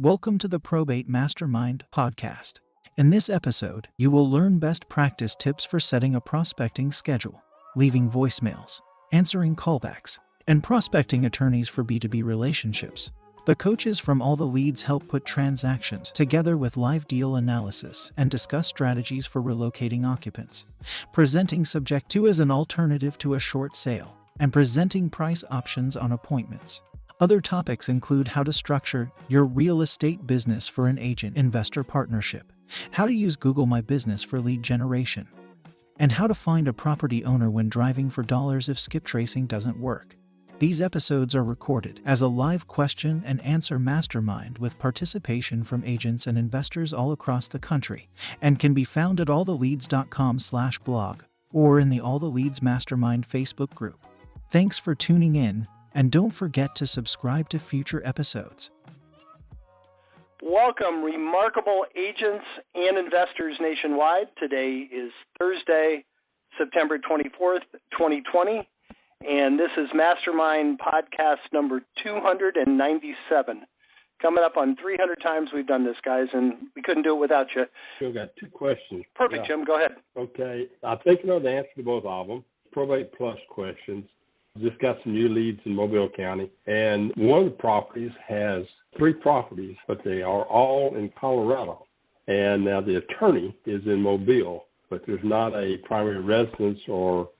Welcome to the Probate Mastermind podcast. In this episode, you will learn best practice tips for setting a prospecting schedule, leaving voicemails, answering callbacks, and prospecting attorneys for B2B relationships. The coaches from All the Leads help put transactions together with live deal analysis and discuss strategies for relocating occupants, presenting Sub2 as an alternative to a short sale, and presenting price options on appointments. Other topics include how to structure your real estate business for an agent-investor partnership, how to use Google My Business for lead generation, and how to find a property owner when driving for dollars if skip tracing doesn't work. These episodes are recorded as a live question and answer mastermind with participation from agents and investors all across the country and can be found at alltheleads.com/blog or in the All the Leads Mastermind Facebook group. Thanks for tuning in, and don't forget to subscribe to future episodes. Welcome, remarkable agents and investors nationwide. Today is Thursday, September 24th, 2020, and this is Mastermind Podcast number 297. Coming up on 300 times we've done this, guys, and we couldn't do it without you. Still got two questions. Perfect, Jim. Go ahead. Okay. I think I know the answer to both of them. Probate Plus questions. Just got some new leads in Mobile County, and one of the properties has 3 properties, but they are all in Colorado. And now the attorney is in Mobile, but there's not a primary residence or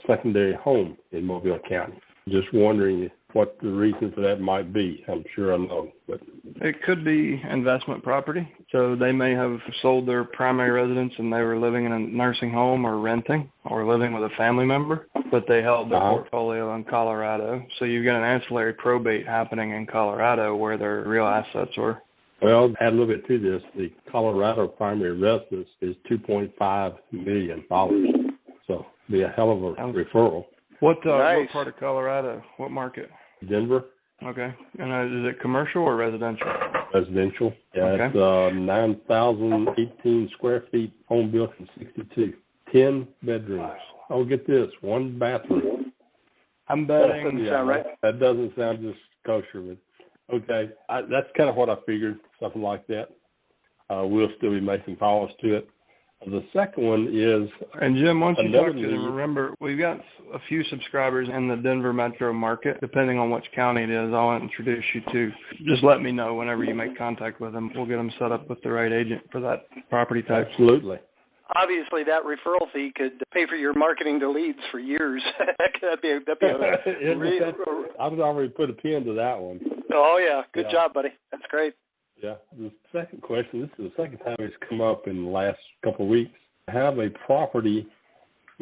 secondary home in Mobile County. Just wondering what the reason for that might be. I'm sure I know, but it could be investment property. So they may have sold their primary residence and they were living in a nursing home or renting or living with a family member, but they held their portfolio in Colorado. So you've got an ancillary probate happening in Colorado where their real assets were. Well, add a little bit to this. The Colorado primary residence is $2.5 million. So it'd be a hell of a referral. What part of Colorado? What market? Denver. Okay. And is it commercial or residential? Residential. Yeah, okay. It's 9,018 square feet, home built in 62. 10 bedrooms. Oh, get this, 1 bathroom. I'm betting. That doesn't sound right. That doesn't sound just kosher, but okay. That's kind of what I figured, something like that. We'll still be making calls to it. The second one is... And Jim, once you talk to them, remember, we've got a few subscribers in the Denver metro market. Depending on which county it is, I'll introduce you to. Just let me know whenever you make contact with them. We'll get them set up with the right agent for that property type. Absolutely. Obviously, that referral fee could pay for your marketing to leads for years. that'd be I would already put a pin to that one. Oh, yeah. Good job, buddy. That's great. Yeah. The second question, this is the second time it's come up in the last couple of weeks. I have a property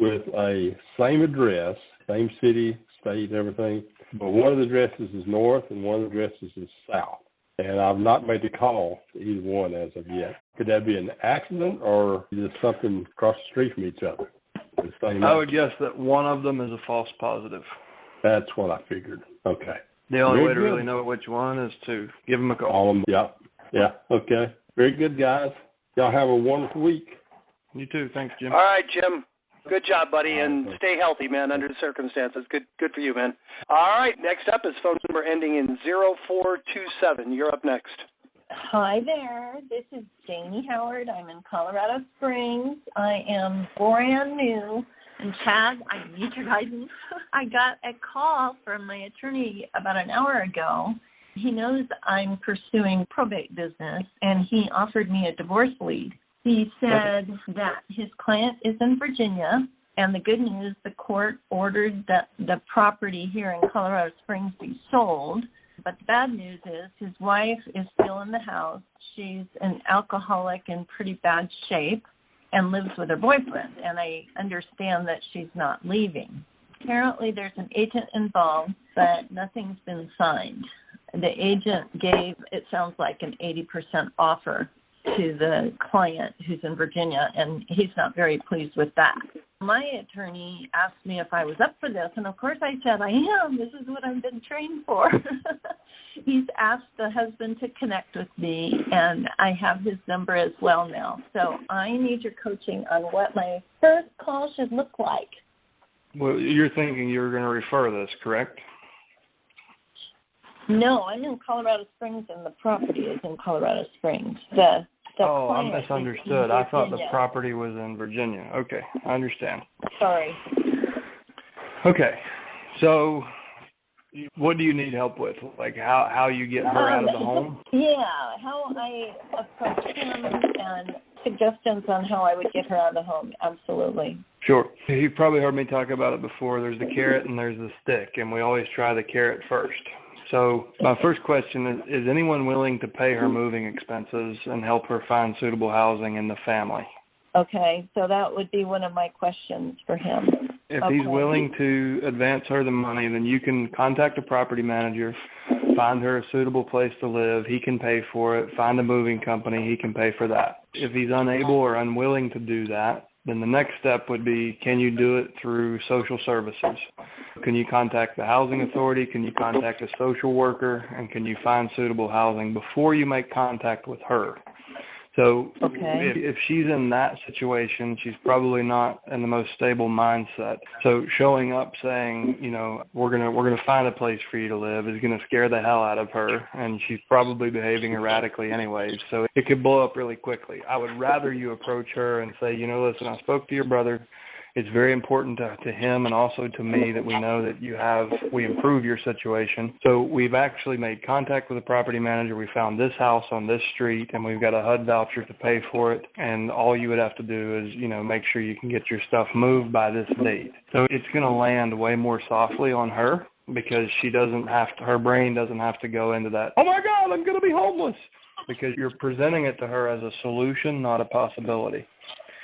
with a same address, same city, state, everything, but one of the addresses is north and one of the addresses is south. And I've not made the call to either one as of yet. Could that be an accident or just something across the street from each other? I would guess that one of them is a false positive. That's what I figured. Okay. The only way to really know which one is to give them a call. Yeah. Okay. Very good, guys. Y'all have a wonderful week. You too. Thanks, Jim. All right, Jim. Good job, buddy, and stay healthy, man, under the circumstances. Good for you, man. All right, next up is phone number ending in 0427. You're up next. Hi there. This is Janie Howard. I'm in Colorado Springs. I am brand new. And Chad, I need your guidance. I got a call from my attorney about an hour ago. He knows I'm pursuing probate business, and he offered me a divorce lead. He said that his client is in Virginia, and the good news, the court ordered that the property here in Colorado Springs be sold. But the bad news is his wife is still in the house. She's an alcoholic in pretty bad shape and lives with her boyfriend, and I understand that she's not leaving. Apparently there's an agent involved, but nothing's been signed. The agent gave, it sounds like, an 80% offer to the client who's in Virginia, and he's not very pleased with that. My attorney asked me if I was up for this, and of course I said I am. This is what I've been trained for. He's asked the husband to connect with me, and I have his number as well now. So I need your coaching on what my first call should look like. Well, you're thinking you're going to refer this, correct? No, I'm in Colorado Springs, and the property is in Colorado Springs. I misunderstood. I thought the property was in Virginia. Okay, I understand. Sorry. Okay, so what do you need help with? Like how you get her out of the home? Yeah, how I approach him and suggestions on how I would get her out of the home. Absolutely. Sure. You've probably heard me talk about it before. There's the carrot and there's the stick, and we always try the carrot first. So my first question is anyone willing to pay her moving expenses and help her find suitable housing in the family? Okay, so that would be one of my questions for him. If he's willing to advance her the money, then you can contact a property manager, find her a suitable place to live. He can pay for it. Find a moving company. He can pay for that. If he's unable or unwilling to do that, then the next step would be, can you do it through social services? Can you contact the housing authority? Can you contact a social worker? And can you find suitable housing before you make contact with her? So if she's in that situation, she's probably not in the most stable mindset. So showing up saying, you know, we're gonna find a place for you to live is gonna scare the hell out of her, and she's probably behaving erratically anyways. So it could blow up really quickly. I would rather you approach her and say, you know, listen, I spoke to your brother. It's very important to him and also to me that we know that we improve your situation. So we've actually made contact with the property manager. We found this house on this street, and we've got a HUD voucher to pay for it. And all you would have to do is, you know, make sure you can get your stuff moved by this date. So it's going to land way more softly on her because her brain doesn't have to go into that, oh my God, I'm going to be homeless, because you're presenting it to her as a solution, not a possibility.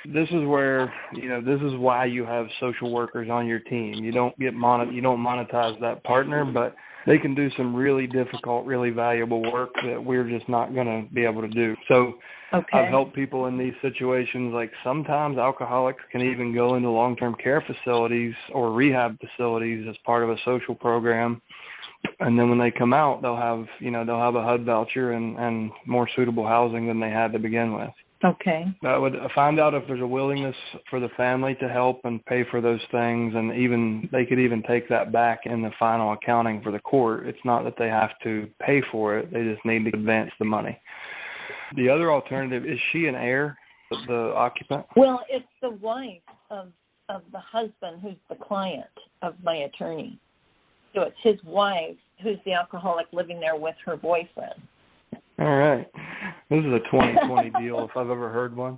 This is where, you know, this is why you have social workers on your team. You don't monetize that partner, but they can do some really difficult, really valuable work that we're just not going to be able to do. So I've helped people in these situations. Like sometimes alcoholics can even go into long-term care facilities or rehab facilities as part of a social program. And then when they come out, they'll have a HUD voucher and more suitable housing than they had to begin with. Okay. I would find out if there's a willingness for the family to help and pay for those things, and they could even take that back in the final accounting for the court. It's not that they have to pay for it; they just need to advance the money. The other alternative, is she an heir, the occupant? Well, it's the wife of the husband who's the client of my attorney. So it's his wife who's the alcoholic living there with her boyfriend. All right. This is a 2020 deal if I've ever heard one.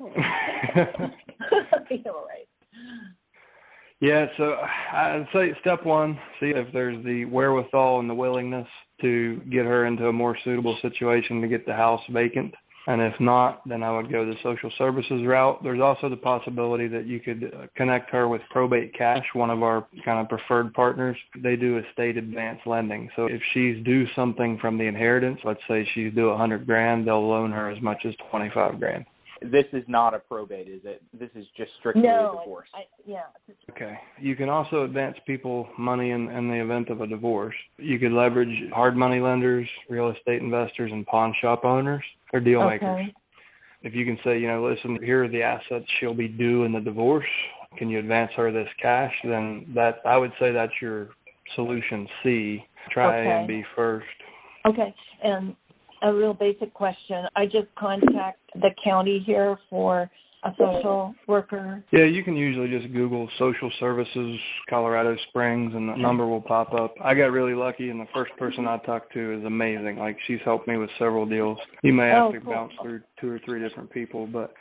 You're right. Yeah, so I'd say step one, see if there's the wherewithal and the willingness to get her into a more suitable situation to get the house vacant. And if not, then I would go the social services route. There's also the possibility that you could connect her with Probate Cash, one of our kind of preferred partners. They do estate advance lending. So if she's due something from the inheritance, let's say she's due $100,000, they'll loan her as much as $25,000. This is not a probate, is it? This is just strictly a divorce. Okay. You can also advance people money in the event of a divorce. You could leverage hard money lenders, real estate investors, and pawn shop owners or deal makers. If you can say, you know, listen, here are the assets she'll be due in the divorce. Can you advance her this cash? Then I would say that's your solution C. Try A and B first. Okay. And a real basic question. I just contact the county here for a social worker. Yeah, you can usually just Google social services Colorado Springs and the number will pop up. I got really lucky, and the first person I talked to is amazing. Like, she's helped me with several deals. You may have to bounce through 2 or 3 different people, but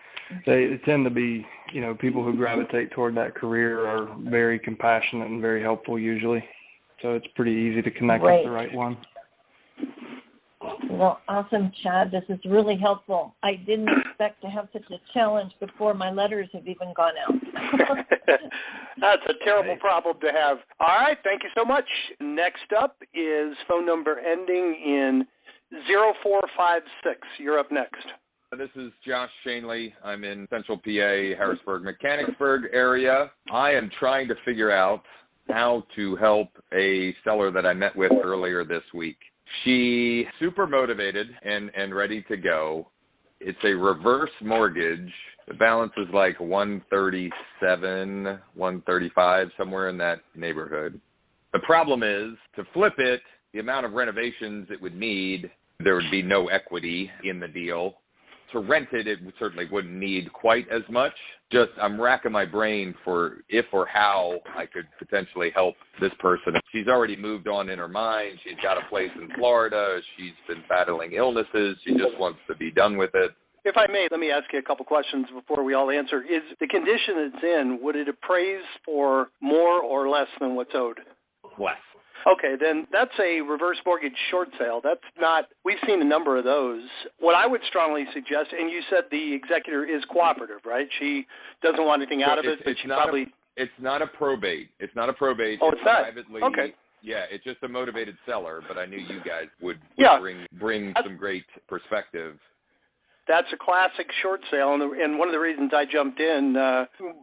they tend to be, you know, people who gravitate toward that career are very compassionate and very helpful usually. So it's pretty easy to connect with the right one. Well, awesome, Chad. This is really helpful. I didn't expect to have such a challenge before my letters have even gone out. That's a terrible problem to have. All right, thank you so much. Next up is phone number ending in 0456. You're up next. This is Josh Shanley. I'm in Central PA, Harrisburg, Mechanicsburg area. I am trying to figure out how to help a seller that I met with earlier this week. She's super motivated and ready to go. It's a reverse mortgage. The balance is like $137, $135, somewhere in that neighborhood. The problem is, to flip it, the amount of renovations it would need, there would be no equity in the deal. To rent it, it certainly wouldn't need quite as much. Just I'm racking my brain for if or how I could potentially help this person. She's already moved on in her mind. She's got a place in Florida. She's been battling illnesses. She just wants to be done with it. If I may, let me ask you a couple questions before we all answer. Is the condition it's in, would it appraise for more or less than what's owed? Less. Okay, then that's a reverse mortgage short sale. That's not, we've seen a number of those. What I would strongly suggest, and you said the executor is cooperative, right? She doesn't want anything out of it, but she probably... It's not a probate. It's not a probate. Oh, it's not? Privately, okay. Yeah, it's just a motivated seller, but I knew you guys would bring some great perspective. That's a classic short sale, and one of the reasons I jumped in,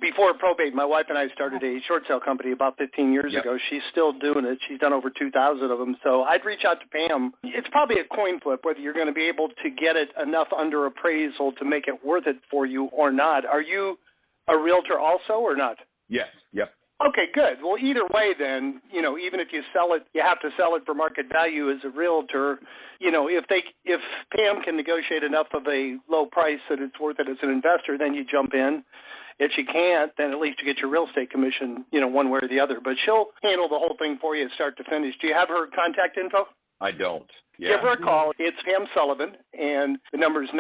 before probate, my wife and I started a short sale company about 15 years ago. She's still doing it. She's done over 2,000 of them. So I'd reach out to Pam. It's probably a coin flip whether you're going to be able to get it enough under appraisal to make it worth it for you or not. Are you a realtor also or not? Yes, yep. Okay, good. Well, either way then, even if you sell it, you have to sell it for market value as a realtor. If Pam can negotiate enough of a low price that it's worth it as an investor, then you jump in. If she can't, then at least you get your real estate commission, one way or the other. But she'll handle the whole thing for you start to finish. Do you have her contact info? I don't. Yeah. Give her a call. It's Pam Sullivan, and the number is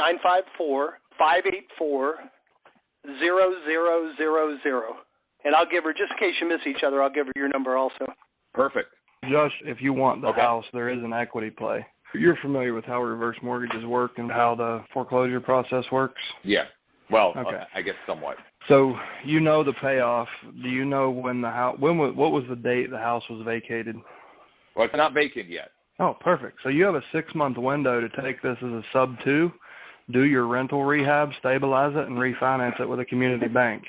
954-584-0000. And I'll give her, just in case you miss each other, I'll give her your number also. Perfect. Josh, if you want the house, there is an equity play. You're familiar with how reverse mortgages work and how the foreclosure process works? Yeah. Well, okay. I guess somewhat. So the payoff. Do you know when the house? What was the date the house was vacated? Well, it's not vacant yet. Oh, perfect. So you have a 6-month window to take this as a Sub2, do your rental rehab, stabilize it, and refinance it with a community bank.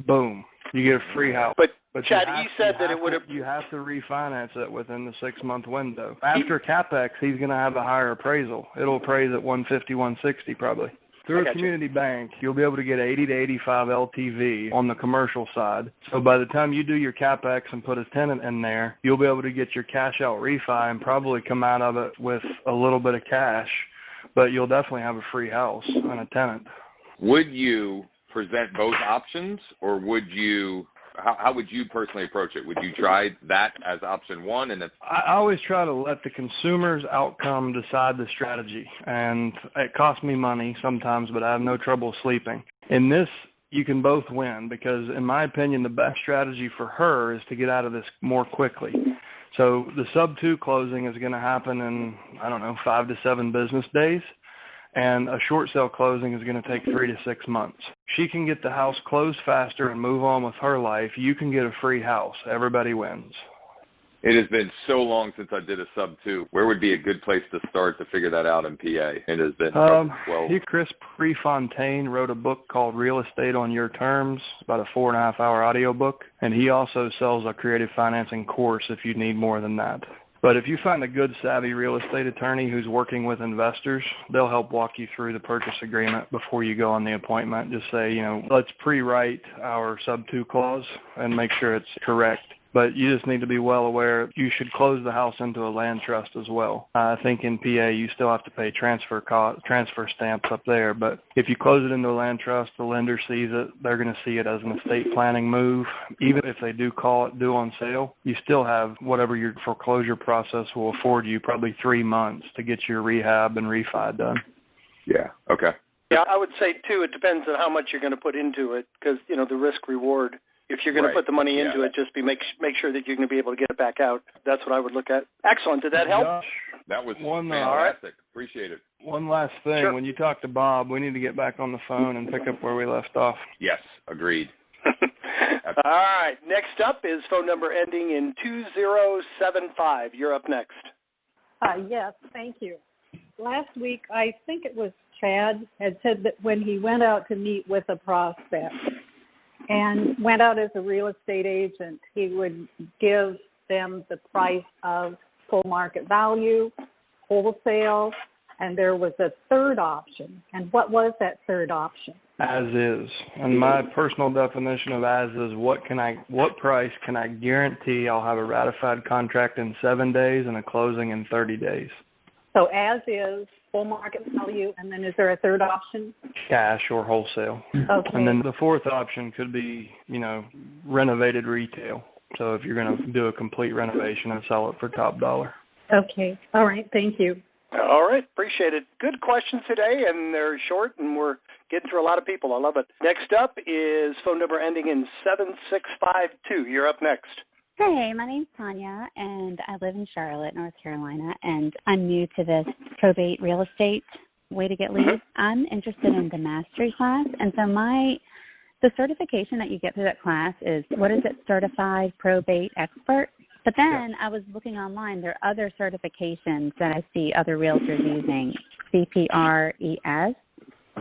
Boom. You get a free house. But Chad, he said that it would have... You have to refinance it within the 6-month window. After CapEx, he's going to have a higher appraisal. It'll appraise at 150, 160 probably. Through a community bank, you'll be able to get 80 to 85 LTV on the commercial side. So by the time you do your CapEx and put a tenant in there, you'll be able to get your cash out refi and probably come out of it with a little bit of cash, but you'll definitely have a free house and a tenant. Would you present both options, or would you, how would you personally approach it? Would you try that as option one? And I always try to let the consumer's outcome decide the strategy, and it costs me money sometimes, but I have no trouble sleeping. In this, you can both win, because in my opinion, the best strategy for her is to get out of this more quickly. So the Sub2 closing is going to happen in, 5 to 7 business days. And a short sale closing is going to take 3 to 6 months. She can get the house closed faster and move on with her life. You can get a free house. Everybody wins. It has been so long since I did a Sub2. Where would be a good place to start to figure that out in PA? It has been 12. Chris Prefontaine wrote a book called Real Estate on Your Terms, about a 4.5-hour audio book. And he also sells a creative financing course if you need more than that. But if you find a good, savvy real estate attorney who's working with investors, they'll help walk you through the purchase agreement before you go on the appointment. Just say, let's pre-write our Sub2 clause and make sure it's correct. But you just need to be well aware you should close the house into a land trust as well. I think in PA you still have to pay transfer stamps up there. But if you close it into a land trust, the lender sees it. They're going to see it as an estate planning move. Even if they do call it due on sale, you still have whatever your foreclosure process will afford you, probably 3 months to get your rehab and refi done. Yeah, okay. Yeah, I would say, too, it depends on how much you're going to put into it because, the risk-reward. If you're going to put the money into it, just make sure that you're going to be able to get it back out. That's what I would look at. Excellent. Did that help? Josh, that was fantastic. Appreciate it. One last thing. Sure. When you talk to Bob, we need to get back on the phone and pick up where we left off. Yes, agreed. All right. Next up is phone number ending in 2075. You're up next. Yes, thank you. Last week, I think it was Chad had said that when he went out to meet with a prospect, and went out as a real estate agent, he would give them the price of full market value, wholesale, and there was a third option. And what was that third option? As is. And my personal definition of as is, what price can I guarantee I'll have a ratified contract in 7 days and a closing in 30 days? So as is, full market value, and then is there a third option? Cash or wholesale. Okay. And then the fourth option could be, renovated retail. So if you're going to do a complete renovation and sell it for top dollar. Okay. All right. Thank you. All right. Appreciate it. Good questions today, and they're short, and we're getting through a lot of people. I love it. Next up is phone number ending in 7652. You're up next. Hey, my name's Tanya, and I live in Charlotte, North Carolina, and I'm new to this probate real estate way to get leads. I'm interested in the mastery class, and so the certification that you get through that class is, what is it, certified probate expert? But then I was looking online, there are other certifications that I see other realtors using, CPRES.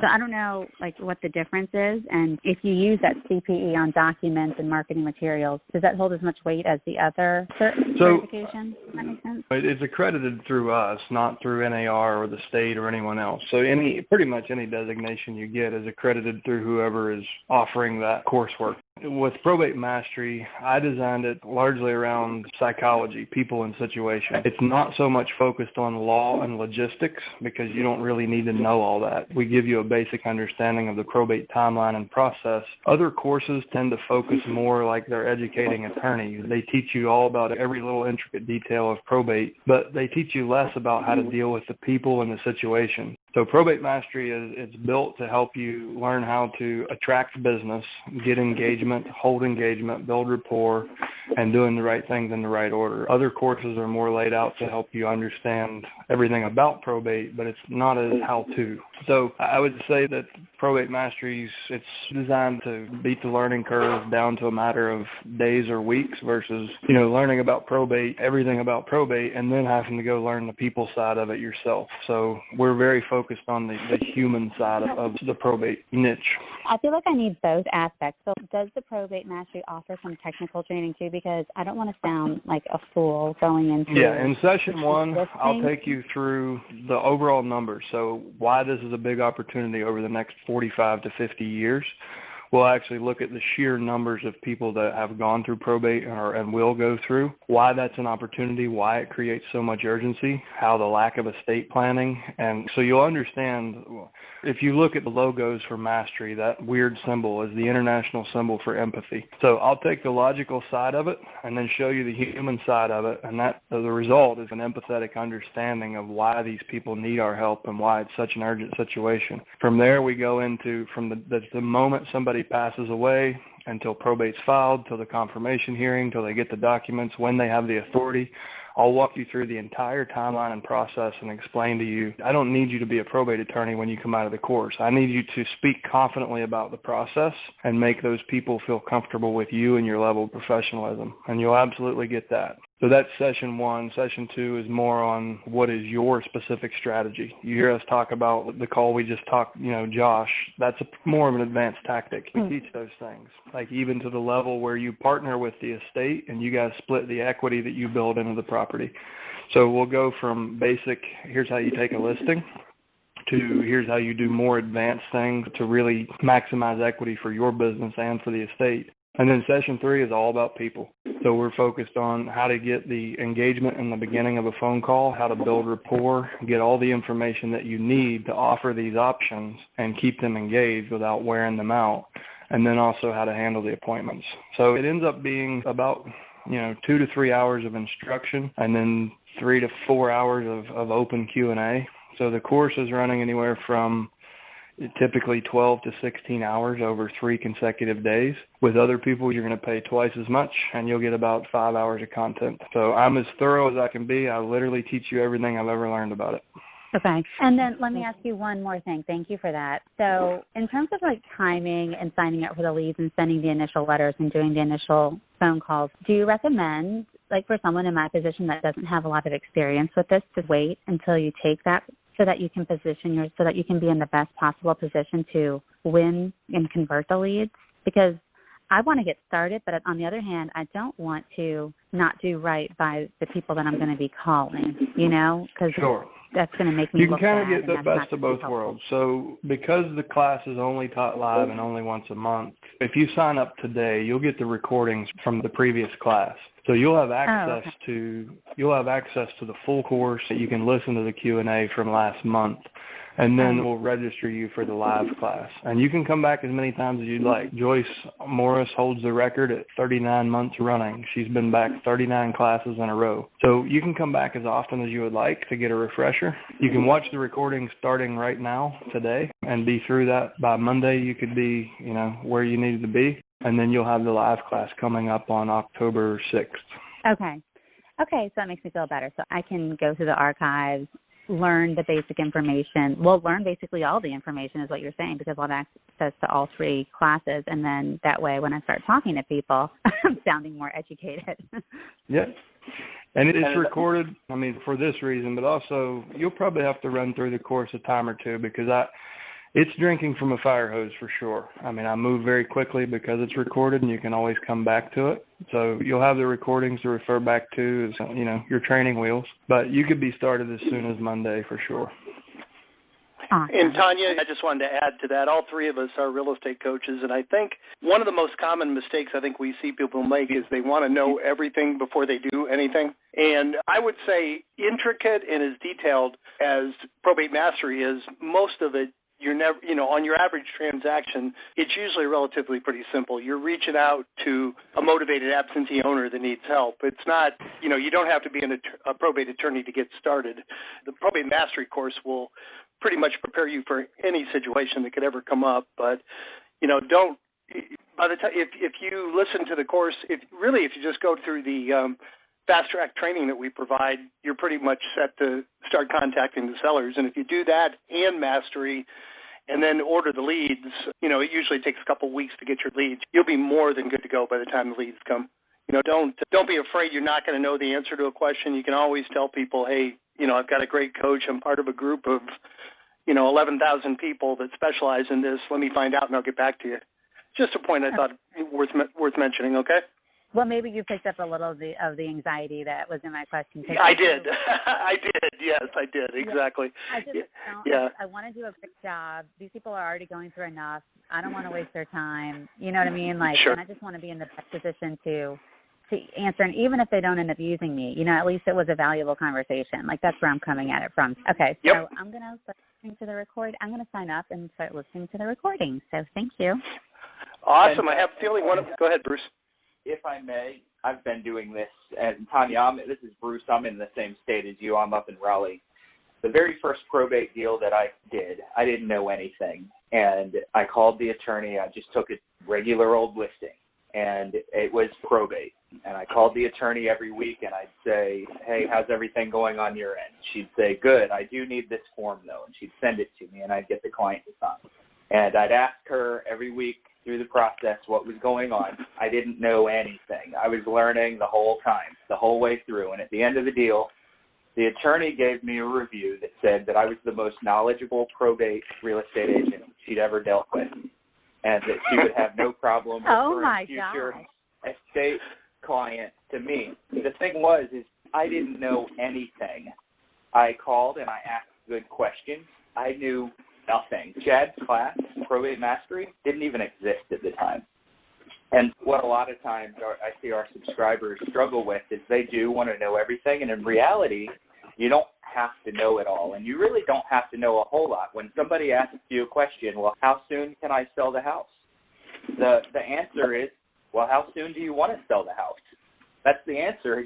So I don't know, what the difference is, and if you use that CPE on documents and marketing materials, does that hold as much weight as the other certification? Does that make sense? It's accredited through us, not through NAR or the state or anyone else. So pretty much any designation you get is accredited through whoever is offering that coursework. With Probate Mastery, I designed it largely around psychology, people and situation. It's not so much focused on law and logistics because you don't really need to know all that. We give you a basic understanding of the probate timeline and process. Other courses tend to focus more like they're educating attorneys. They teach you all about every little intricate detail of probate, but they teach you less about how to deal with the people and the situation. So Probate Mastery it's built to help you learn how to attract business, get engagement, hold engagement, build rapport, and doing the right things in the right order. Other courses are more laid out to help you understand everything about probate, but it's not as how-to. So I would say that Probate Mastery, it's designed to beat the learning curve down to a matter of days or weeks versus, learning about probate, everything about probate, and then having to go learn the people side of it yourself. So we're very focused on the human side of the probate niche. I feel like I need both aspects. So does the Probate Mastery offer some technical training too? Because I don't want to sound like a fool going into in session one, I'll take you through the overall numbers. So why this is a big opportunity over the next 45 to 50 years. We'll actually look at the sheer numbers of people that have gone through probate and will go through, why that's an opportunity, why it creates so much urgency, how the lack of estate planning. And so you'll understand, if you look at the logos for Mastery, that weird symbol is the international symbol for empathy. So I'll take the logical side of it and then show you the human side of it. And that the result is an empathetic understanding of why these people need our help and why it's such an urgent situation. From there, we go into from the moment somebody passes away until probate's filed, till the confirmation hearing, till they get the documents, when they have the authority. I'll walk you through the entire timeline and process and explain to you, I don't need you to be a probate attorney when you come out of the course. I need you to speak confidently about the process and make those people feel comfortable with you and your level of professionalism. And you'll absolutely get that. So that's session one. Session two is more on what is your specific strategy. You hear us talk about the call we just talked, Josh, that's more of an advanced tactic. We teach those things, like even to the level where you partner with the estate and you guys split the equity that you build into the property. So we'll go from basic, here's how you take a listing, to here's how you do more advanced things to really maximize equity for your business and for the estate. And then session three is all about people. So we're focused on how to get the engagement in the beginning of a phone call, how to build rapport, get all the information that you need to offer these options and keep them engaged without wearing them out, and then also how to handle the appointments. So it ends up being about 2 to 3 hours of instruction and then 3 to 4 hours of open Q&A. So the course is running anywhere from typically 12 to 16 hours over 3 consecutive days. With other people, you're going to pay twice as much, and you'll get about 5 hours of content. So I'm as thorough as I can be. I literally teach you everything I've ever learned about it. Okay. And then let me ask you one more thing. Thank you for that. So in terms of timing and signing up for the leads and sending the initial letters and doing the initial phone calls, do you recommend, for someone in my position that doesn't have a lot of experience with this, to wait until you take that so that you can so that you can be in the best possible position to win and convert the leads? Because I want to get started, but on the other hand, I don't want to not do right by the people that I'm going to be calling, Cause Sure. that's going to make me You can look kind of bad, get the and that's best of not both helpful. worlds. So because the class is only taught live and only once a month, if you sign up today, you'll get the recordings from the previous class. So you'll have access to the full course. You can listen to the Q&A from last month, and then we'll register you for the live class. And you can come back as many times as you'd like. Joyce Morris holds the record at 39 months running. She's been back 39 classes in a row. So you can come back as often as you would like to get a refresher. You can watch the recording starting right now, today, and be through that by Monday. You could be, where you needed to be. And then you'll have the live class coming up on October 6th. Okay, so that makes me feel better. So I can go through the archives, learn the basic information. Well, learn basically all the information is what you're saying, because I'll have access to all 3 classes. And then that way, when I start talking to people, I'm sounding more educated. Yep. And it's recorded, for this reason, but also you'll probably have to run through the course a time or two, because it's drinking from a fire hose for sure. I move very quickly because it's recorded, and you can always come back to it. So you'll have the recordings to refer back to, your training wheels. But you could be started as soon as Monday for sure. Awesome. And Tanya, I just wanted to add to that, all 3 of us are real estate coaches, and I think one of the most common mistakes I think we see people make is they want to know everything before they do anything. And I would say intricate and as detailed as probate mastery is, most of it, you're never, on your average transaction, it's usually relatively pretty simple. You're reaching out to a motivated absentee owner that needs help. It's not, you don't have to be a probate attorney to get started. The probate mastery course will pretty much prepare you for any situation that could ever come up. But, don't, by the time, if you listen to the course, if you just go through the fast track training that we provide, you're pretty much set to start contacting the sellers. And if you do that and mastery and then order the leads, it usually takes a couple of weeks to get your leads. You'll be more than good to go by the time the leads come. Don't be afraid you're not going to know the answer to a question. You can always tell people, hey, I've got a great coach. I'm part of a group of, 11,000 people that specialize in this. Let me find out and I'll get back to you. Just a point I thought worth mentioning, okay? Well, maybe you picked up a little of the anxiety that was in my question. I did. I did. Yes, I did. Exactly. I want to do a quick job. These people are already going through enough. I don't want to waste their time. You know what I mean? Sure. And I just want to be in the best position to answer. And even if they don't end up using me, at least it was a valuable conversation. That's where I'm coming at it from. Okay. So yep. I'm going to start listening to the record. I'm going to sign up and start listening to the recording. So thank you. Awesome. I have a feeling go ahead, Bruce. If I may, I've been doing this, and Tanya, this is Bruce. I'm in the same state as you. I'm up in Raleigh. The very first probate deal that I did, I didn't know anything, and I called the attorney. I just took a regular old listing, and it was probate. And I called the attorney every week, and I'd say, hey, how's everything going on your end? She'd say, good. I do need this form, though, and she'd send it to me, and I'd get the client to sign. And I'd ask her every week through the process what was going on. I didn't know anything. I was learning the whole time, the whole way through. And at the end of the deal, the attorney gave me a review that said that I was the most knowledgeable probate real estate agent she'd ever dealt with, and that she would have no problem referring future estate clients to me. The thing was, I didn't know anything. I called and I asked good questions. I knew nothing. Chad's class, Probate Mastery, didn't even exist at the time. And what a lot of times I see our subscribers struggle with is they do want to know everything, and in reality, you don't have to know it all, and you really don't have to know a whole lot. When somebody asks you a question, well, how soon can I sell the house? The answer is, well, how soon do you want to sell the house? That's the answer.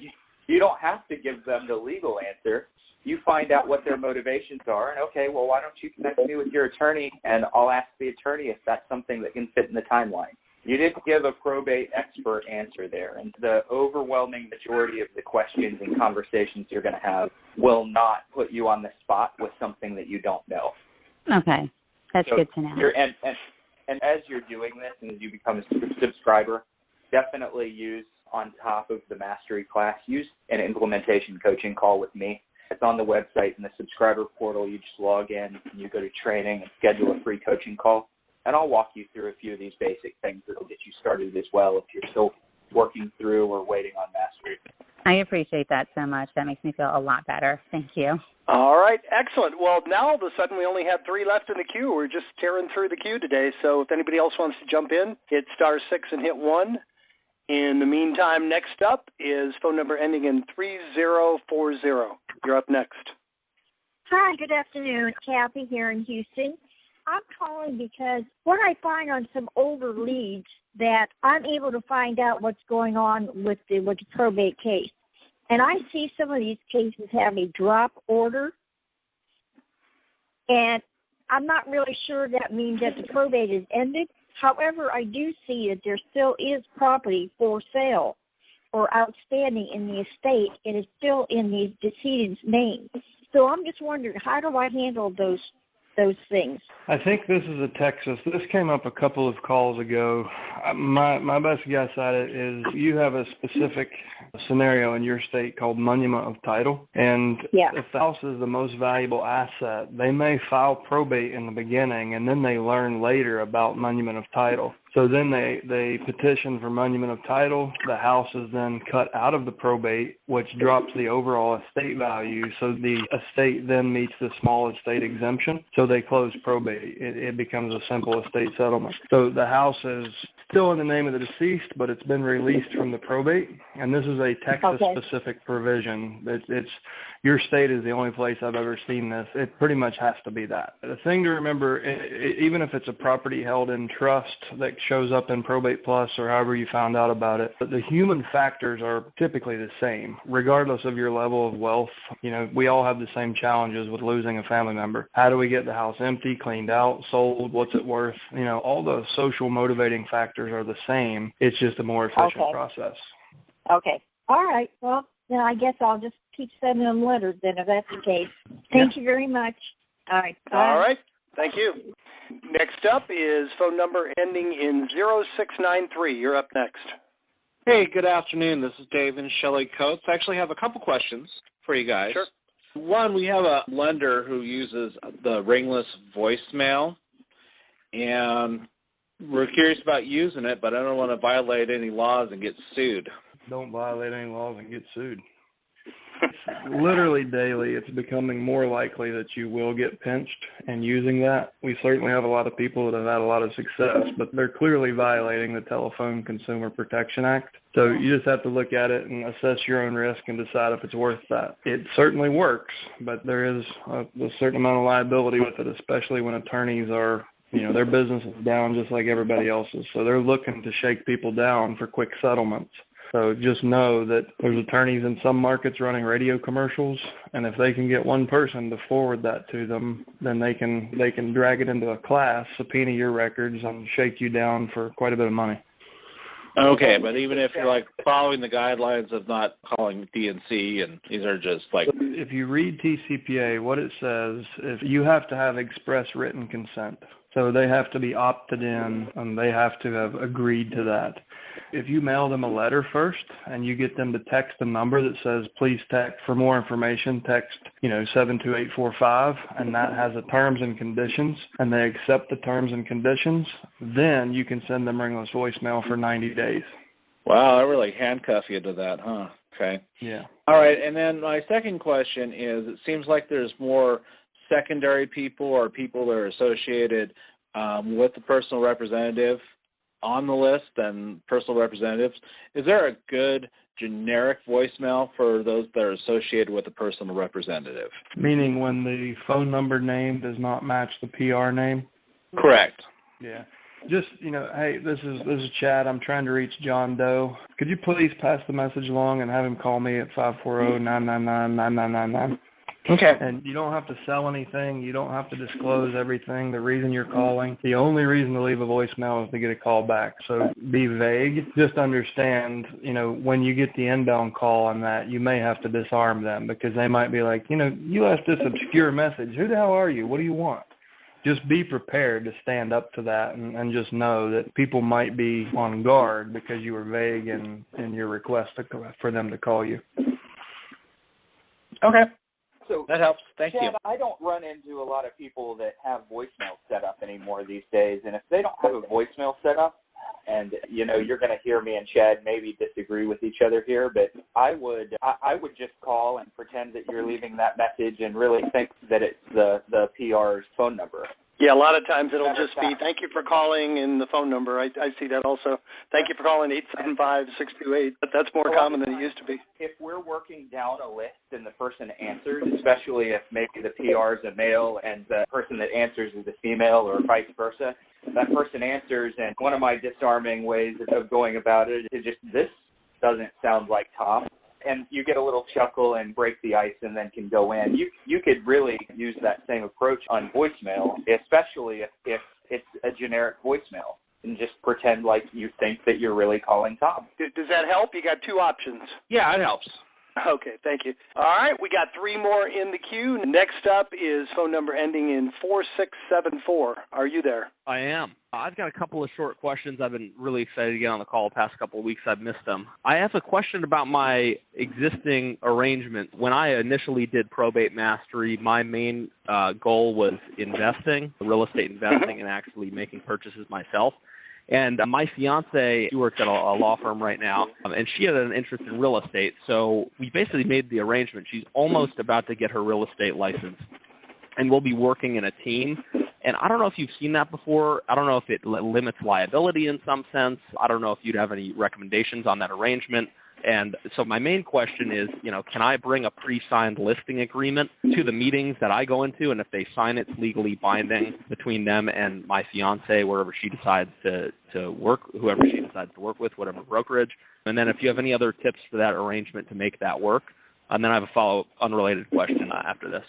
You don't have to give them the legal answer. You find out what their motivations are, and okay, well, why don't you connect me with your attorney, and I'll ask the attorney if that's something that can fit in the timeline. You didn't give a probate expert answer there, and the overwhelming majority of the questions and conversations you're going to have will not put you on the spot with something that you don't know. Okay, that's good to know. And as you're doing this and as you become a subscriber, definitely use, on top of the mastery class, use an implementation coaching call with me. It's on the website in the subscriber portal. You just log in, and you go to training and schedule a free coaching call. And I'll walk you through a few of these basic things that will get you started as well if you're still working through or waiting on mastery. I appreciate that so much. That makes me feel a lot better. Thank you. All right, excellent. Well, now all of a sudden we only have 3 left in the queue. We're just tearing through the queue today. So if anybody else wants to jump in, hit *6 and hit 1. In the meantime, next up is phone number ending in 3040. You're up next. Hi, good afternoon. Kathy here in Houston. I'm calling because what I find on some older leads that I'm able to find out what's going on with the probate case. And I see some of these cases have a drop order. And I'm not really sure that means that the probate is ended. However, I do see that there still is property for sale or outstanding in the estate, and it's still in the decedent's name. So I'm just wondering, how do I handle those things? I think this is a Texas. This came up a couple of calls ago. My best guess at it is you have a specific scenario in your state called Muniment of Title. And if the house is the most valuable asset, they may file probate in the beginning, and then they learn later about Muniment of Title. So then they petition for Muniment of Title. The house is then cut out of the probate, which drops the overall estate value. So the estate then meets the small estate exemption. So they close probate. It becomes a simple estate settlement. So the house is still in the name of the deceased, but it's been released from the probate. And this is a Texas-specific provision. It's your state is the only place I've ever seen this. It pretty much has to be that. The thing to remember, even if it's a property held in trust that shows up in Probate Plus or however you found out about it, the human factors are typically the same, regardless of your level of wealth. You know, we all have the same challenges with losing a family member. How do we get the house empty, cleaned out, sold? What's it worth? You know, all the social motivating factors are the same. It's just a more efficient process. Okay. All right. Well, then I guess I'll just keep sending them letters then if that's the case. Thank you very much. All right. Bye. All right. Thank you. Next up is phone number ending in 0693. You're up next. Hey, good afternoon. This is Dave and Shelley Coates. I actually have a couple questions for you guys. Sure. One, we have a lender who uses the Ringless voicemail, and we're curious about using it, but I don't want to violate any laws and get sued. Don't violate any laws and get sued. Literally daily, it's becoming more likely that you will get pinched and using that. We certainly have a lot of people that have had a lot of success, but they're clearly violating the Telephone Consumer Protection Act. So you just have to look at it and assess your own risk and decide if it's worth that. It certainly works, but there is a certain amount of liability with it, especially when attorneys are, you know, their business is down just like everybody else's. So they're looking to shake people down for quick settlements. So just know that there's attorneys in some markets running radio commercials, and if they can get one person to forward that to them, then they can drag it into a class, subpoena your records, and shake you down for quite a bit of money. Okay, but even if you're like following the guidelines of not calling DNC, and these are just like... If you read TCPA, what it says is you have to have express written consent. So they have to be opted in, and they have to have agreed to that. If you mail them a letter first and you get them to text a number that says, please text for more information, text, 72845, and that has the terms and conditions, and they accept the terms and conditions, then you can send them Ringless voicemail for 90 days. Wow, I really handcuff you to that, huh? Okay. Yeah. All right, and then my second question is, it seems like there's more secondary people or people that are associated with the personal representative on the list than personal representatives. Is there a good generic voicemail for those that are associated with a personal representative? Meaning when the phone number name does not match the PR name? Correct. Yeah. Just, hey, this is Chad. I'm trying to reach John Doe. Could you please pass the message along and have him call me at 540-999-9999? Okay. And you don't have to sell anything. You don't have to disclose everything, the reason you're calling. The only reason to leave a voicemail is to get a call back. So be vague. Just understand, when you get the inbound call on that, you may have to disarm them because they might be like, you left this obscure message. Who the hell are you? What do you want? Just be prepared to stand up to that and just know that people might be on guard because you were vague in your request for them to call you. Okay. So that helps. Thank you. I don't run into a lot of people that have voicemail set up anymore these days, and if they don't have a voicemail set up and you're going to hear me and Chad maybe disagree with each other here, but I would just call and pretend that you're leaving that message and really think that it's the PR's phone number. Yeah, a lot of times it'll just be, thank you for calling, and the phone number. I see that also. Thank you for calling 875-628. But that's more common than it used to be. If we're working down a list and the person answers, especially if maybe the PR is a male and the person that answers is a female or vice versa, that person answers, and one of my disarming ways of going about it is just, this doesn't sound like Tom. And you get a little chuckle and break the ice and then can go in. You could really use that same approach on voicemail, especially if it's a generic voicemail, and just pretend like you think that you're really calling Tom. Does that help? You got two options. Yeah, it helps. Okay, thank you. All right, we got three more in the queue. Next up is phone number ending in 4674. Are you there? I am. I've got a couple of short questions. I've been really excited to get on the call the past couple of weeks. I've missed them. I have a question about my existing arrangement. When I initially did probate mastery, my main goal was investing, real estate investing, and actually making purchases myself. And my fiance, she works at a law firm right now, and she had an interest in real estate. So we basically made the arrangement. She's almost about to get her real estate license, and we'll be working in a team. And I don't know if you've seen that before. I don't know if it limits liability in some sense. I don't know if you'd have any recommendations on that arrangement. And so my main question is, can I bring a pre-signed listing agreement to the meetings that I go into? And if they sign it, it's legally binding between them and my fiance, wherever she decides to work, whoever she decides to work with, whatever brokerage. And then if you have any other tips for that arrangement to make that work. And then I have a follow-up unrelated question after this.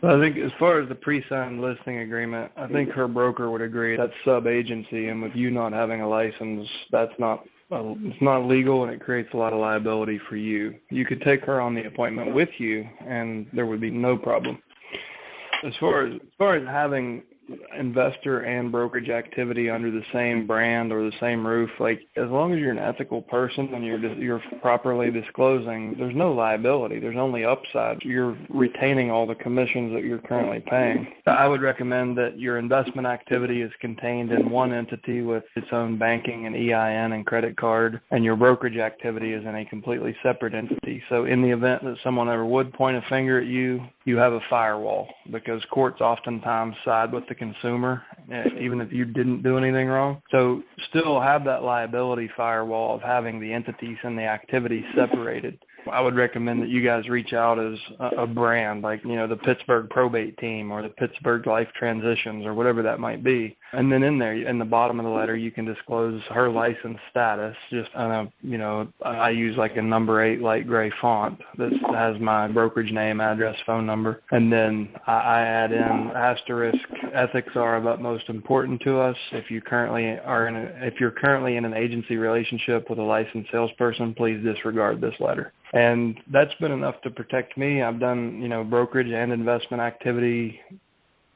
I think as far as the pre-signed listing agreement, I think her broker would agree that's sub-agency, and with you not having a license, it's not legal, and it creates a lot of liability for you. You could take her on the appointment with you, and there would be no problem. As far as having investor and brokerage activity under the same brand or the same roof, like as long as you're an ethical person and you're properly disclosing, there's no liability. There's only upside. You're retaining all the commissions that you're currently paying. I would recommend that your investment activity is contained in one entity with its own banking and EIN and credit card, and your brokerage activity is in a completely separate entity. So in the event that someone ever would point a finger at you, you have a firewall, because courts oftentimes side with the consumer, even if you didn't do anything wrong. So still have that liability firewall of having the entities and the activities separated. I would recommend that you guys reach out as a brand, like, the Pittsburgh Probate Team or the Pittsburgh Life Transitions or whatever that might be. And then in there, in the bottom of the letter, you can disclose her license status. Just, I use like a number 8 light gray font that has my brokerage name, address, phone number. And then I add in asterisk, ethics are of utmost importance to us. If you're currently in an agency relationship with a licensed salesperson, please disregard this letter. And that's been enough to protect me. I've done, brokerage and investment activity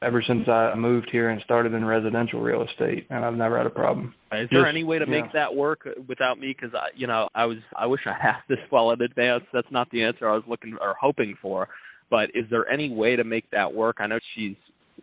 ever since I moved here and started in residential real estate, and I've never had a problem. Is there any way to make that work without me? Because I wish I asked this well in advance. That's not the answer I was looking or hoping for. But is there any way to make that work? I know she's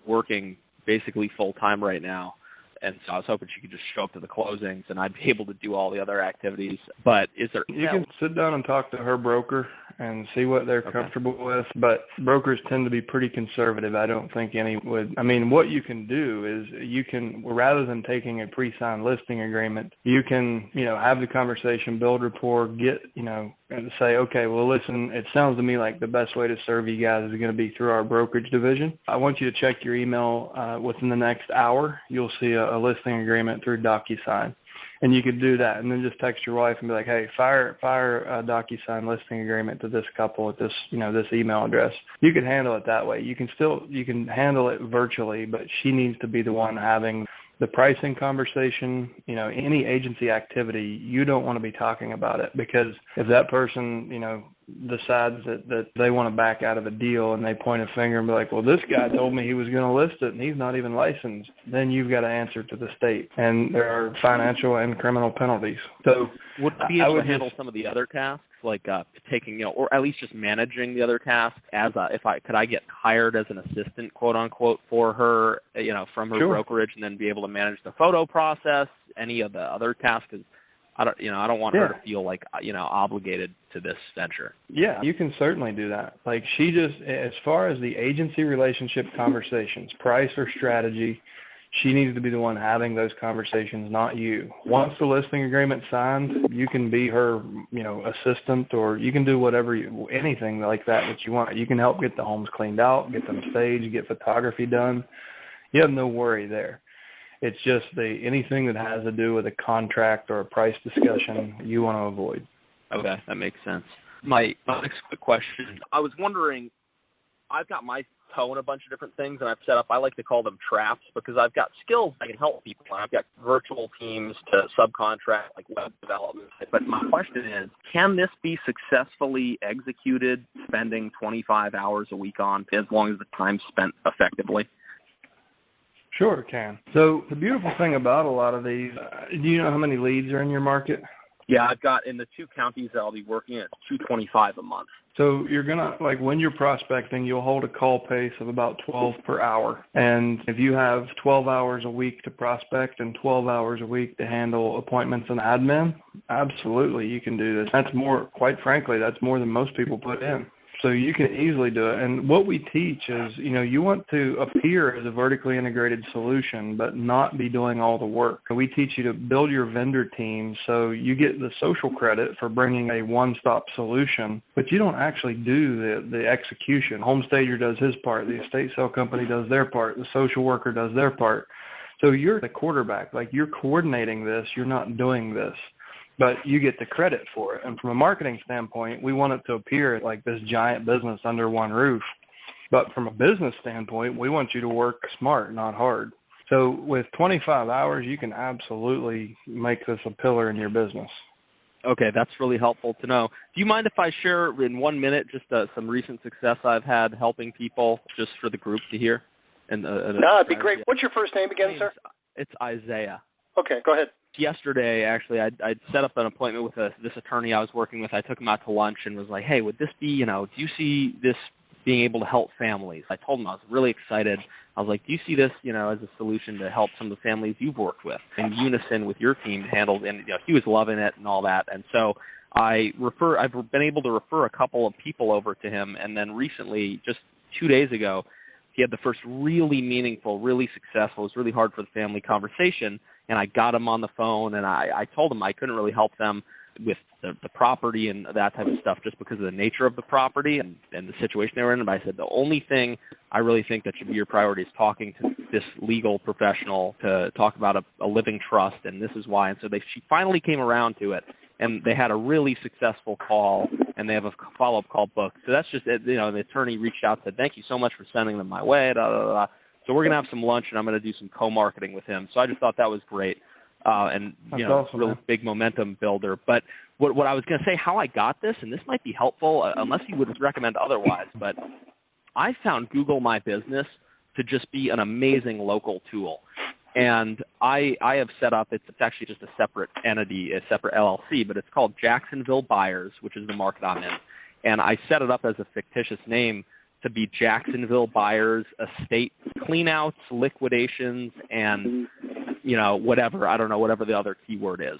working basically full time right now, and so I was hoping she could just show up to the closings and I'd be able to do all the other activities. But is there... You can sit down and talk to her broker and see what they're comfortable with, but brokers tend to be pretty conservative. I don't think any would... I mean, what you can do is you can, rather than taking a pre-signed listing agreement, you can, have the conversation, build rapport, get, and say, okay, well, listen, it sounds to me like the best way to serve you guys is going to be through our brokerage division. I want you to check your email within the next hour. You'll see a listing agreement through DocuSign. And you could do that, and then just text your wife and be like, hey, fire a DocuSign listing agreement to this couple at this, this email address. You can handle it that way. You can handle it virtually, but she needs to be the one having the pricing conversation. Any agency activity, you don't want to be talking about it, because if that person, decides that they want to back out of a deal and they point a finger and be like, well, this guy told me he was going to list it and he's not even licensed, then you've got to answer to the state. And there are financial and criminal penalties. So would it be able to handle some of the other tasks, like taking, or at least just managing the other tasks could I get hired as an assistant, quote unquote, for her, from her brokerage, and then be able to manage the photo process any of the other tasks? 'Cause I don't want her to feel like, obligated to this venture. Yeah, you can certainly do that. Like she just, as far as the agency relationship conversations, price or strategy, she needs to be the one having those conversations, not you. Once the listing agreement's signed, you can be her, assistant, or you can do anything like that you want. You can help get the homes cleaned out, get them staged, get photography done. You have no worry there. It's just anything that has to do with a contract or a price discussion you want to avoid. Okay, that makes sense. My next quick question, I was wondering, I've got my toe in a bunch of different things, and I've set up, I like to call them traps, because I've got skills that can help people. I've got virtual teams to subcontract, like web development. But my question is, can this be successfully executed spending 25 hours a week on, as long as the time's spent effectively? Sure, it can. So the beautiful thing about a lot of these, do you know how many leads are in your market? Yeah, I've got, in the 2 counties that I'll be working at, $225 a month. So you're going to, when you're prospecting, you'll hold a call pace of about 12 per hour. And if you have 12 hours a week to prospect and 12 hours a week to handle appointments and admin, absolutely you can do this. That's more, quite frankly, that's more than most people put in. So you can easily do it. And what we teach is, you want to appear as a vertically integrated solution, but not be doing all the work. We teach you to build your vendor team so you get the social credit for bringing a one-stop solution, but you don't actually do the execution. Home stager does his part. The estate sale company does their part. The social worker does their part. So you're the quarterback. Like, you're coordinating this. You're not doing this. But you get the credit for it. And from a marketing standpoint, we want it to appear like this giant business under one roof. But from a business standpoint, we want you to work smart, not hard. So with 25 hours, you can absolutely make this a pillar in your business. Okay, that's really helpful to know. Do you mind if I share in 1 minute just some recent success I've had helping people, just for the group to hear? No, it'd be great. What's your first name again, sir? It's Isaiah. Okay, go ahead. Yesterday, actually, I'd set up an appointment with this attorney I was working with. I took him out to lunch and was like, hey, would this be, do you see this being able to help families? I told him I was really excited. I was like, do you see this, as a solution to help some of the families you've worked with in unison with your team handled? And he was loving it and all that. And so I've been able to refer a couple of people over to him. And then recently, just 2 days ago, he had the first really meaningful, really successful, it was really hard for the family conversation. And I got him on the phone, and I told him I couldn't really help them with the property and that type of stuff just because of the nature of the property and the situation they were in. But I said, the only thing I really think that should be your priority is talking to this legal professional to talk about a living trust, and this is why. And so she finally came around to it, and they had a really successful call, and they have a follow-up call booked. So that's just, the attorney reached out and said, thank you so much for sending them my way, da, da, da. So we're going to have some lunch, and I'm going to do some co-marketing with him. So I just thought that was great, and That's awesome, really big momentum builder. But what I was going to say, how I got this, and this might be helpful, unless you would recommend otherwise, but I found Google My Business to just be an amazing local tool. And I have set up, it's actually just a separate entity, a separate LLC, but it's called Jacksonville Buyers, which is the market I'm in. And I set it up as a fictitious name to be Jacksonville Buyers Estate Cleanouts, Liquidations, and, whatever the other keyword is.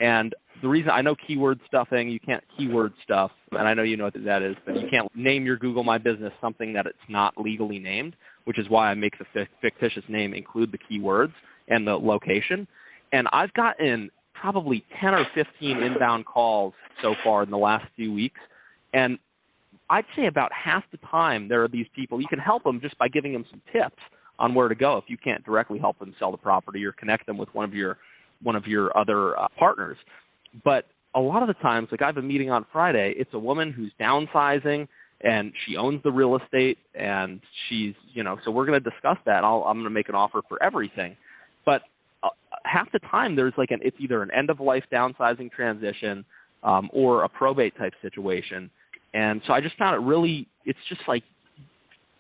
And the reason I know keyword stuffing, you can't keyword stuff, and I know you know what that is, but you can't name your Google My Business something that it's not legally named, which is why I make the fictitious name include the keywords and the location. And I've gotten probably 10 or 15 inbound calls so far in the last few weeks, and I'd say about half the time there are these people, you can help them just by giving them some tips on where to go if you can't directly help them sell the property or connect them with one of your other partners. But a lot of the times, like I have a meeting on Friday, it's a woman who's downsizing and she owns the real estate and she's, so we're going to discuss that. I'm going to make an offer for everything. But half the time there's it's either an end-of-life downsizing transition or a probate type situation. And so I just found it's just like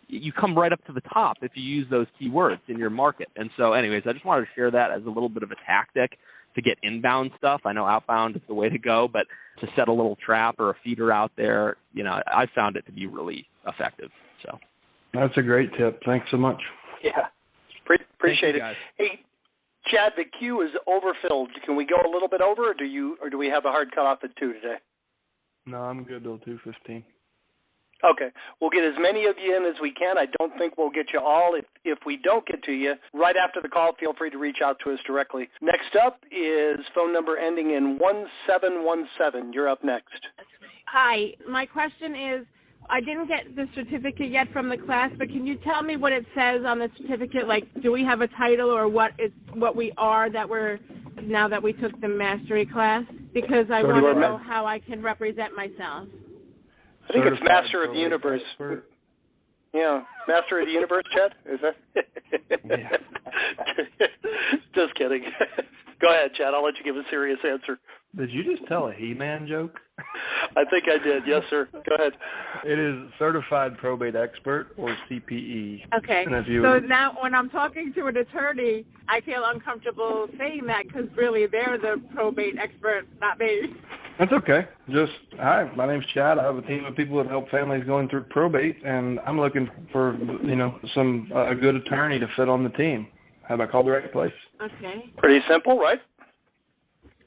you come right up to the top if you use those keywords in your market. And so anyways, I just wanted to share that as a little bit of a tactic to get inbound stuff. I know outbound is the way to go, but to set a little trap or a feeder out there, I found it to be really effective. So that's a great tip. Thanks so much. Yeah, appreciate it. Guys. Hey, Chad, the queue is overfilled. Can we go a little bit over, or do we have a hard cutoff at 2 today? No, I'm good till 2:15. Okay. We'll get as many of you in as we can. I don't think we'll get you all. If we don't get to you, right after the call, feel free to reach out to us directly. Next up is phone number ending in 1717. You're up next. Hi. My question is, I didn't get the certificate yet from the class, but can you tell me what it says on the certificate? Like, do we have a title or what we are now that we took the mastery class? Because I want to know how I can represent myself. I think it's Master of the Universe. Expert. Yeah, Master of the Universe, Chad? Is that? Yeah. Just kidding. Go ahead, Chad. I'll let you give a serious answer. Did you just tell a He-Man joke? I think I did. Yes, sir. Go ahead. It is Certified Probate Expert, or CPE. Okay. So now when I'm talking to an attorney, I feel uncomfortable saying that because really they're the probate expert, not me. That's okay. Hi, my name's Chad. I have a team of people that help families going through probate, and I'm looking for, a good attorney to fit on the team. Have I called the right place? Okay. Pretty simple, right?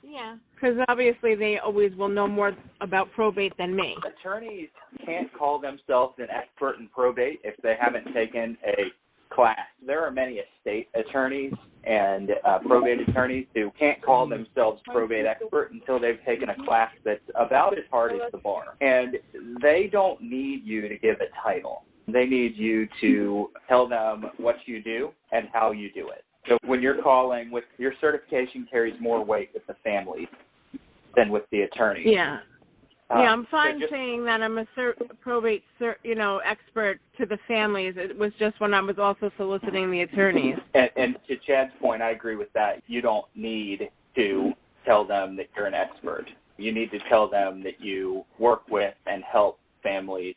Yeah, because obviously they always will know more about probate than me. Attorneys can't call themselves an expert in probate if they haven't taken a class. There are many estate attorneys and probate attorneys who can't call themselves probate expert until they've taken a class that's about as hard as the bar. And they don't need you to give a title. They need you to tell them what you do and how you do it. So when you're calling, with your certification carries more weight with the family than with the attorney. Yeah. I'm fine saying that I'm a probate expert to the families. It was just when I was also soliciting the attorneys. And to Chad's point, I agree with that. You don't need to tell them that you're an expert. You need to tell them that you work with and help families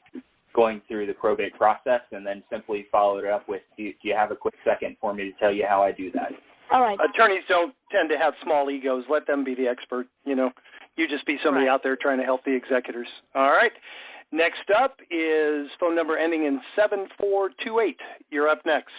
going through the probate process, and then simply follow it up with, do you have a quick second for me to tell you how I do that? All right. Attorneys don't tend to have small egos. Let them be the expert, You just be somebody out there trying to help the executors. All right. Next up is phone number ending in 7428. You're up next.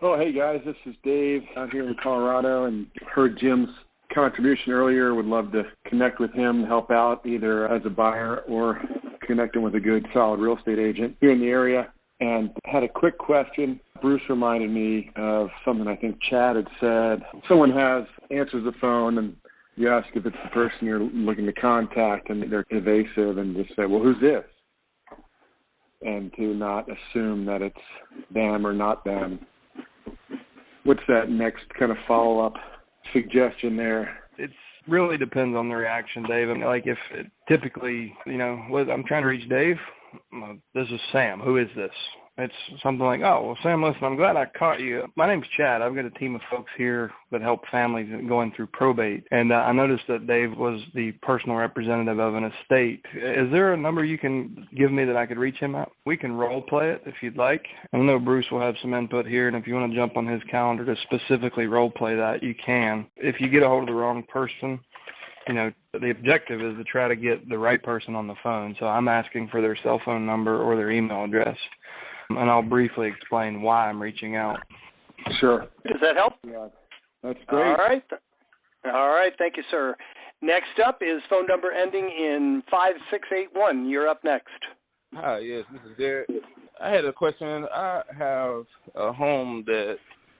Oh, hey, guys. This is Dave out here in Colorado, and heard Jim's contribution earlier. Would love to connect with him, help out either as a buyer or connecting with a good, solid real estate agent here in the area. And had a quick question. Bruce reminded me of something I think Chad had said. Someone answers the phone, and you ask if it's the person you're looking to contact, and they're evasive and just say, well, who's this? And to not assume that it's them or not them. What's that next kind of follow-up suggestion there? It really depends on the reaction, Dave. Like if typically, I'm trying to reach Dave. This is Sam. Who is this? It's something like, oh, well, Sam, listen, I'm glad I caught you. My name's Chad. I've got a team of folks here that help families going through probate. And I noticed that Dave was the personal representative of an estate. Is there a number you can give me that I could reach him at? We can role play it if you'd like. I know Bruce will have some input here, and if you want to jump on his calendar to specifically role play that, you can. If you get a hold of the wrong person, the objective is to try to get the right person on the phone. So I'm asking for their cell phone number or their email address. And I'll briefly explain why I'm reaching out. Sure. Does that help? Yeah, that's great. All right. Thank you, sir. Next up is phone number ending in 5681. You're up next. Hi, yes, this is Derek. I had a question. I have a home that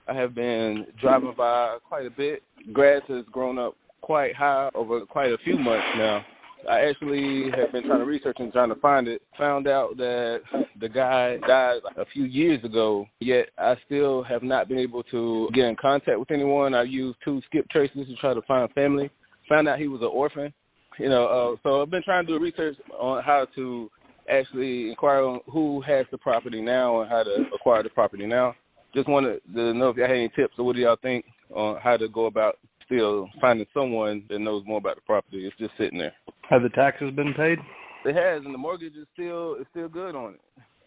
I have been driving by quite a bit. Grass has grown up quite high over quite a few months now. I actually have been trying to research and trying to find it. Found out that the guy died a few years ago, yet I still have not been able to get in contact with anyone. I used 2 skip traces to try to find family. Found out he was an orphan. So I've been trying to do research on how to actually inquire on who has the property now and how to acquire the property now. Just wanted to know if y'all had any tips or what do y'all think on how to go about still finding someone that knows more about the property. It's just sitting there. Have the taxes been paid? It has, and the mortgage is still good on it.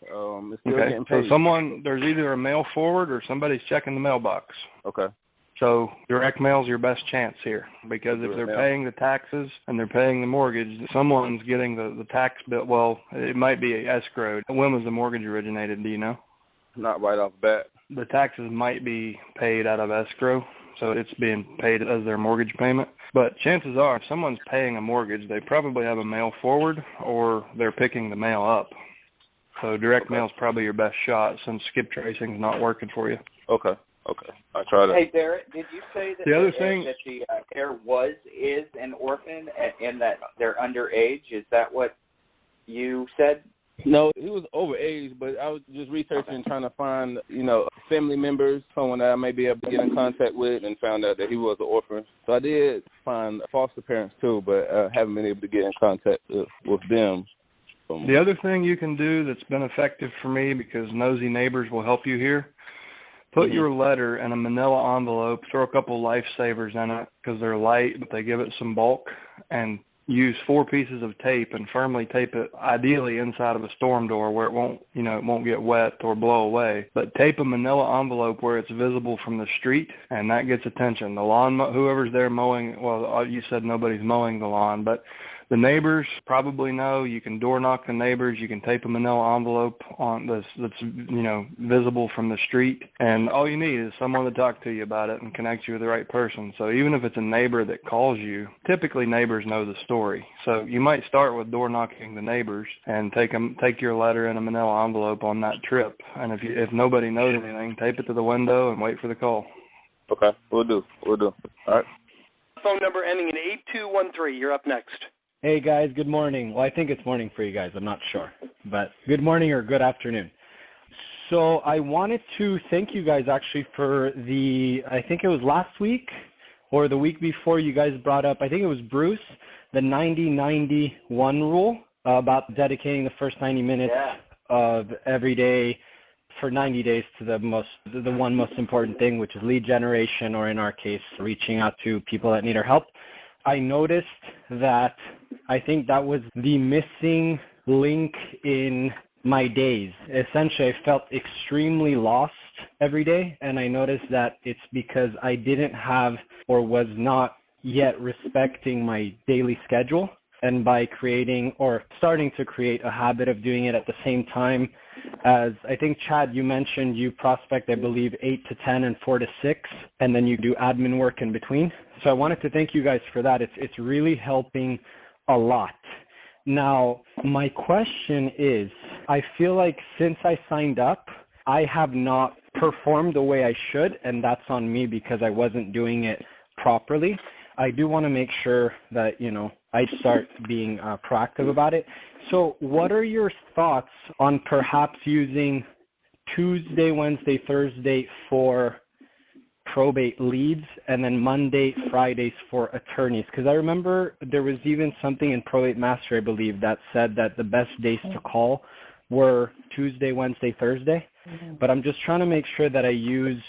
It's still getting paid. So there's either a mail forward or somebody's checking the mailbox. Okay. So direct mail's your best chance here, because if they're paying the taxes and they're paying the mortgage, someone's getting the tax bill. Well, it might be escrowed. When was the mortgage originated? Do you know? Not right off the bat. The taxes might be paid out of escrow. so it's being paid as their mortgage payment. But chances are, if someone's paying a mortgage, they probably have a mail forward or they're picking the mail up. So direct mail is probably your best shot since skip tracing is not working for you. Okay. I try that. Hey, Barrett, did you say that the other that the heir is an orphan and that they're underage? Is that what you said? No, he was overage, but I was just researching, trying to find, family members, someone that I may be able to get in contact with, and found out that he was an orphan. So I did find foster parents too, but I haven't been able to get in contact with them. The other thing you can do that's been effective for me, because nosy neighbors will help you here, put your letter in a manila envelope, throw a couple lifesavers in it because they're light, but they give it some bulk, and use 4 pieces of tape and firmly tape it, ideally inside of a storm door where it won't get wet or blow away. But tape a manila envelope where it's visible from the street, and that gets attention. The lawn, whoever's there mowing, well, you said nobody's mowing the lawn, but the neighbors probably know. You can door knock the neighbors. You can tape a manila envelope on that's visible from the street. And all you need is someone to talk to you about it and connect you with the right person. So even if it's a neighbor that calls you, typically neighbors know the story. So you might start with door knocking the neighbors and take your letter in a manila envelope on that trip. And if nobody knows anything, tape it to the window and wait for the call. Okay, we'll do. All right. Phone number ending in 8213. You're up next. Hey, guys, good morning. Well, I think it's morning for you guys. I'm not sure. But good morning or good afternoon. So I wanted to thank you guys actually for I think it was last week or the week before, you guys brought up, I think it was Bruce, the 90-91 rule about dedicating the first 90 minutes of every day for 90 days to the one most important thing, which is lead generation, or in our case, reaching out to people that need our help. I noticed that I think that was the missing link in my days. Essentially, I felt extremely lost every day, and I noticed that it's because I didn't have or was not yet respecting my daily schedule. And by creating or starting to create a habit of doing it at the same time as, I think, Chad, you mentioned you prospect, I believe, 8 to 10 and 4 to 6, and then you do admin work in between. So I wanted to thank you guys for that. It's really helping a lot. Now, my question is, I feel like since I signed up, I have not performed the way I should, and that's on me because I wasn't doing it properly. I do want to make sure that, I start being proactive about it. So what are your thoughts on perhaps using Tuesday, Wednesday, Thursday for probate leads, and then Monday, Fridays for attorneys? Because I remember there was even something in Probate Master, I believe, that said that the best days to call were Tuesday, Wednesday, Thursday. But I'm just trying to make sure that I use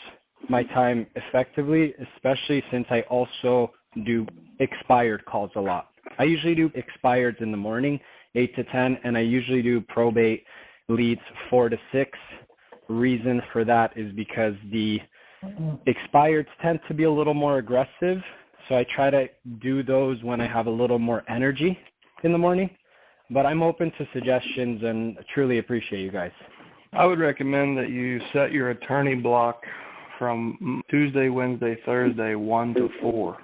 my time effectively, especially since I also do expired calls a lot. I usually do expireds in the morning, 8 to 10, and I usually do probate leads 4 to 6. Reason for that is because the expireds tend to be a little more aggressive, so I try to do those when I have a little more energy in the morning. But I'm open to suggestions and truly appreciate you guys. I would recommend that you set your attorney block from Tuesday, Wednesday, Thursday, 1 to 4.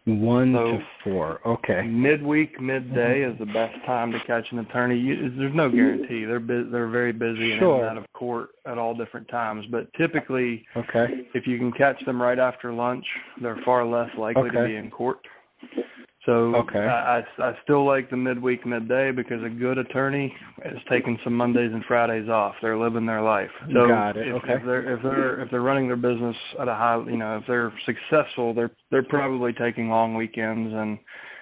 1 to 4, okay. Midweek, midday is the best time to catch an attorney. There's no guarantee. They're very busy and in and out of court at all different times. But typically, if you can catch them right after lunch, they're far less likely to be in court. So I still like the midweek, midday, because a good attorney is taking some Mondays and Fridays off. They're living their life. So got it. If they're running their business at a high, if they're successful, they're probably taking long weekends, and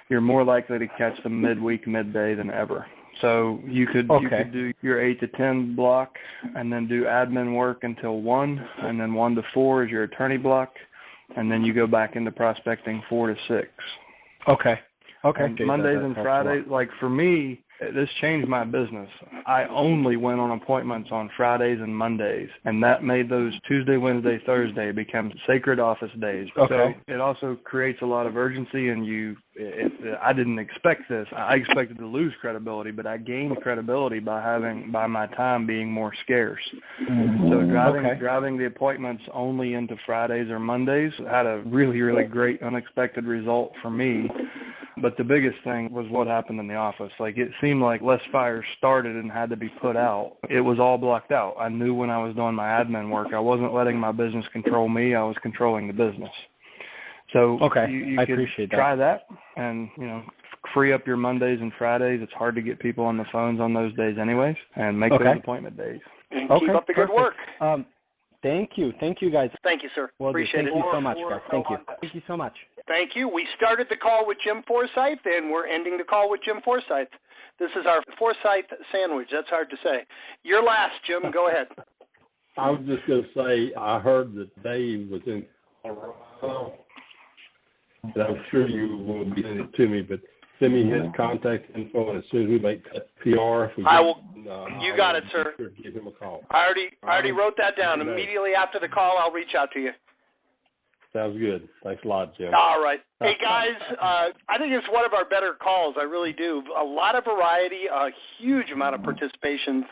you're more likely to catch them midweek, midday than ever. So you could do your 8 to 10 block, and then do admin work until 1, and then 1 to 4 is your attorney block, and then you go back into prospecting 4 to 6. Okay. Mondays and Fridays, like for me, This changed my business. I only went on appointments on Fridays and Mondays, and that made those Tuesday, Wednesday, Thursday become sacred office days. Okay. So it also creates a lot of urgency, and I didn't expect this. I expected to lose credibility, but I gained credibility by my time being more scarce. So driving the appointments only into Fridays or Mondays had a really, really great unexpected result for me. But the biggest thing was what happened in the office. Like, it seemed like less fires started and had to be put out. It was all blocked out. I knew when I was doing my admin work, I wasn't letting my business control me. I was controlling the business. So you I could appreciate try that and, free up your Mondays and Fridays. It's hard to get people on the phones on those days anyways, and make those appointment days. And keep up the good work. Thank you, guys. Thank you, sir. Well, appreciate it. Thank you so much, guys. Thank you so much. Thank you. We started the call with Jim Forsyth, and we're ending the call with Jim Forsyth. This is our Forsyth sandwich. That's hard to say. You're last, Jim. Go ahead. I was just going to say, I heard that Dave was in Colorado, and I'm sure you will be sending it to me, but send me his contact info, and as soon as we make that PR, you got it, sir. Sure to give him a call. I already wrote that down. Immediately after the call, I'll reach out to you. Sounds good. Thanks a lot, Jim. All right. Hey, guys, I think it's one of our better calls. I really do. A lot of variety, a huge amount of participation.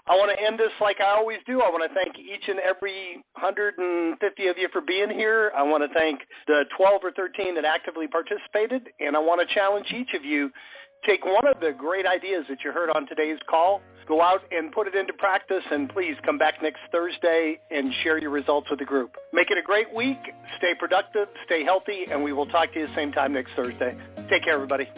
I want to end this like I always do. I want to thank each and every 150 of you for being here. I want to thank the 12 or 13 that actively participated, and I want to challenge each of you. Take one of the great ideas that you heard on today's call, go out and put it into practice, and please come back next Thursday and share your results with the group. Make it a great week. Stay productive, stay healthy, and we will talk to you same time next Thursday. Take care, everybody.